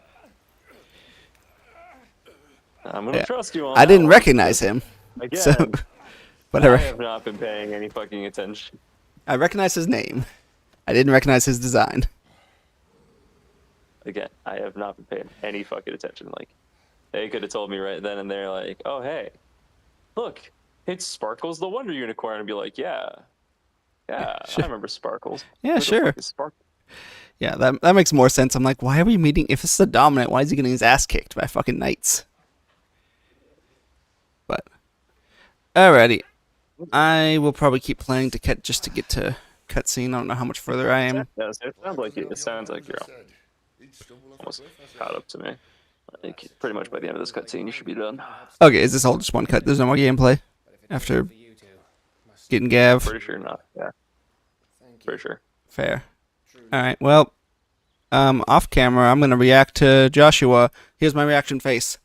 I'm gonna trust you on I that didn't one. recognize him. Again, So, I whatever. have not been paying any fucking attention. I recognize his name. I didn't recognize his design. Again, I have not been paying any fucking attention. Like, they could have told me right then and there, like, oh, hey, look, it's Sparkles the Wonder Unicorn. And be like, yeah, sure. I remember Sparkles. Yeah, Who the sure. fuck is Sparkles? Yeah, that makes more sense. I'm like, why are we meeting? If this is a dominant, why is he getting his ass kicked by fucking knights? But, alrighty. I will probably keep playing to get to cutscene. I don't know how much further I am. Yes, it sounds like you're almost caught up to me. Like, pretty much by the end of this cutscene, you should be done. Okay, is this all just one cut? There's no more gameplay after getting Gav? Pretty sure not. Yeah. Pretty sure. Fair. Alright, well, off camera, I'm going to react to Joshua. Here's my reaction face.